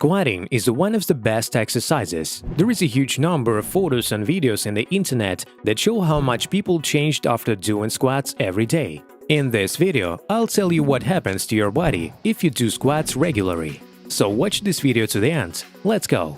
Squatting is one of the best exercises. There is a huge number of photos and videos in the internet that show how much people changed after doing squats every day. In this video, I'll tell you what happens to your body if you do squats regularly. So watch this video to the end. Let's go!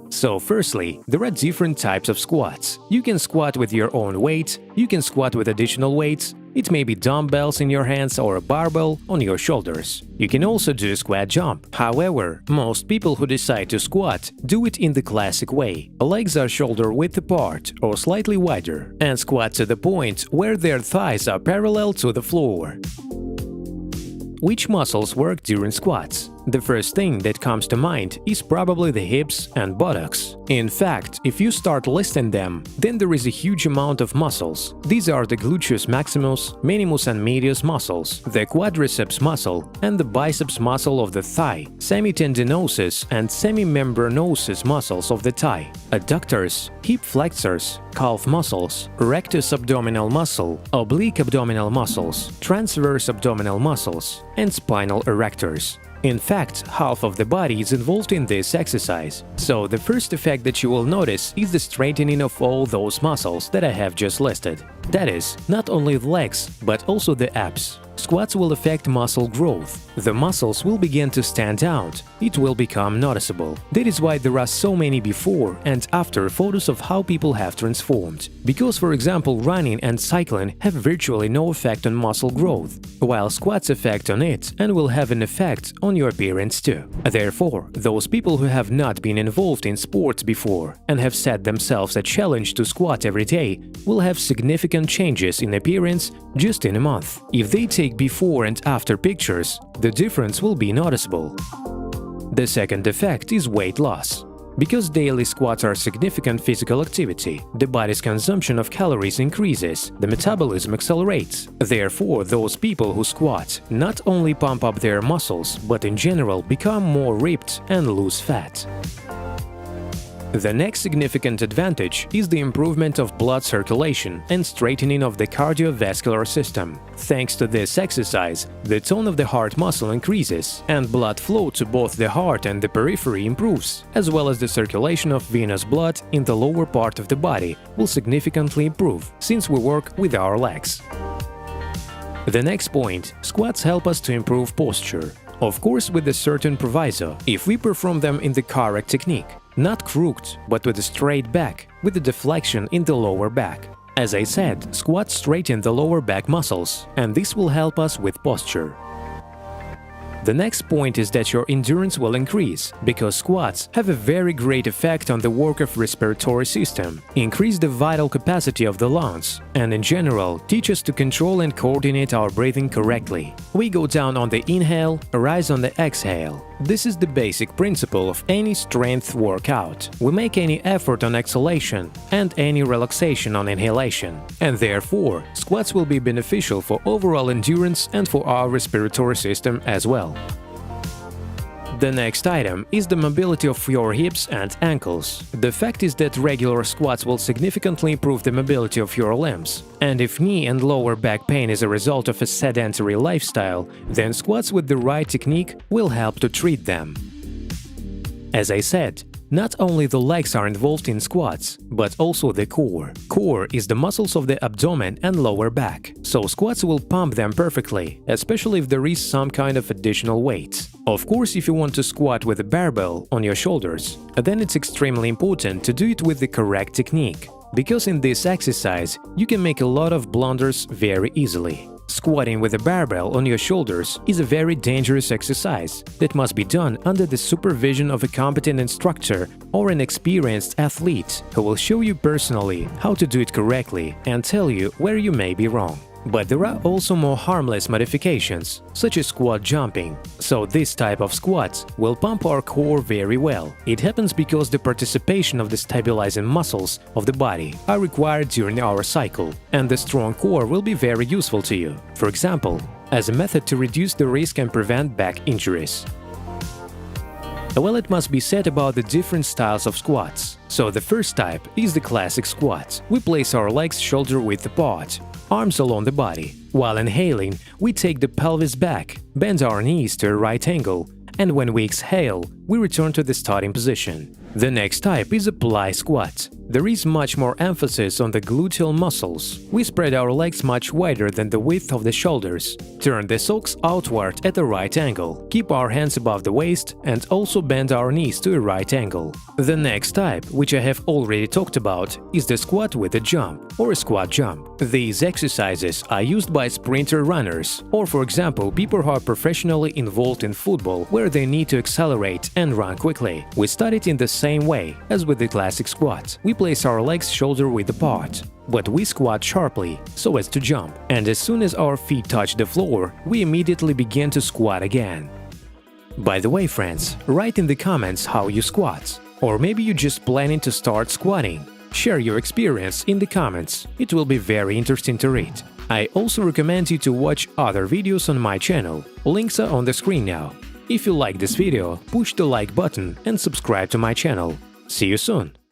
So firstly, there are different types of squats. You can squat with your own weight, you can squat with additional weights, it may be dumbbells in your hands or a barbell on your shoulders. You can also do a squat jump. However, most people who decide to squat do it in the classic way. Legs are shoulder width apart or slightly wider, and squat to the point where their thighs are parallel to the floor. Which muscles work during squats? The first thing that comes to mind is probably the hips and buttocks. In fact, if you start listing them, then there is a huge amount of muscles. These are the gluteus maximus, minimus and medius muscles, the quadriceps muscle, and the biceps muscle of the thigh, semitendinosus and semimembranosus muscles of the thigh, adductors, hip flexors, calf muscles, rectus abdominal muscle, oblique abdominal muscles, transverse abdominal muscles, and spinal erectors. In fact, half of the body is involved in this exercise. So the first effect that you will notice is the straightening of all those muscles that I have just listed. That is, not only the legs, but also the abs. Squats will affect muscle growth. The muscles will begin to stand out. It will become noticeable. That is why there are so many before and after photos of how people have transformed. Because, for example, running and cycling have virtually no effect on muscle growth, while squats affect on it and will have an effect on your appearance too. Therefore, those people who have not been involved in sports before and have set themselves a challenge to squat every day will have significant changes in appearance just in a month. If they take before and after pictures, the difference will be noticeable. The second effect is weight loss. Because daily squats are significant physical activity, the body's consumption of calories increases, the metabolism accelerates. Therefore, those people who squat not only pump up their muscles, but in general become more ripped and lose fat. The next significant advantage is the improvement of blood circulation and straightening of the cardiovascular system. Thanks to this exercise, the tone of the heart muscle increases, and blood flow to both the heart and the periphery improves, as well as the circulation of venous blood in the lower part of the body will significantly improve, since we work with our legs. The next point, squats help us to improve posture. Of course, with a certain proviso, if we perform them in the correct technique. Not crooked, but with a straight back, with a deflection in the lower back. As I said, squats straighten the lower back muscles, and this will help us with posture. The next point is that your endurance will increase, because squats have a very great effect on the work of respiratory system, increase the vital capacity of the lungs, and in general teach us to control and coordinate our breathing correctly. We go down on the inhale, rise on the exhale. This is the basic principle of any strength workout. We make any effort on exhalation and any relaxation on inhalation, and therefore squats will be beneficial for overall endurance and for our respiratory system as well. The next item is the mobility of your hips and ankles. The fact is that regular squats will significantly improve the mobility of your limbs, and if knee and lower back pain is a result of a sedentary lifestyle, then squats with the right technique will help to treat them. As I said, not only the legs are involved in squats, but also the core. Core is the muscles of the abdomen and lower back, so squats will pump them perfectly, especially if there is some kind of additional weight. Of course, if you want to squat with a barbell on your shoulders, then it's extremely important to do it with the correct technique, because in this exercise you can make a lot of blunders very easily. Squatting with a barbell on your shoulders is a very dangerous exercise that must be done under the supervision of a competent instructor or an experienced athlete who will show you personally how to do it correctly and tell you where you may be wrong. But there are also more harmless modifications, such as squat jumping. So this type of squats will pump our core very well. It happens because the participation of the stabilizing muscles of the body are required during our cycle, and the strong core will be very useful to you. For example, as a method to reduce the risk and prevent back injuries. Well, it must be said about the different styles of squats. So the first type is the classic squat. We place our legs shoulder width apart, arms along the body. While inhaling, we take the pelvis back, bend our knees to a right angle, and when we exhale, we return to the starting position. The next type is a plie squat. There is much more emphasis on the gluteal muscles. We spread our legs much wider than the width of the shoulders. Turn the socks outward at a right angle. Keep our hands above the waist and also bend our knees to a right angle. The next type, which I have already talked about, is the squat with a jump or a squat jump. These exercises are used by sprinter runners or, for example, people who are professionally involved in football where they need to accelerate and run quickly. We start it in the same way as with the classic squat. We place our legs shoulder-width apart, but we squat sharply so as to jump, and as soon as our feet touch the floor, we immediately begin to squat again. By the way, friends, write in the comments how you squat, or maybe you're just planning to start squatting. Share your experience in the comments, it will be very interesting to read. I also recommend you to watch other videos on my channel, links are on the screen now. If you like this video, push the like button and subscribe to my channel. See you soon!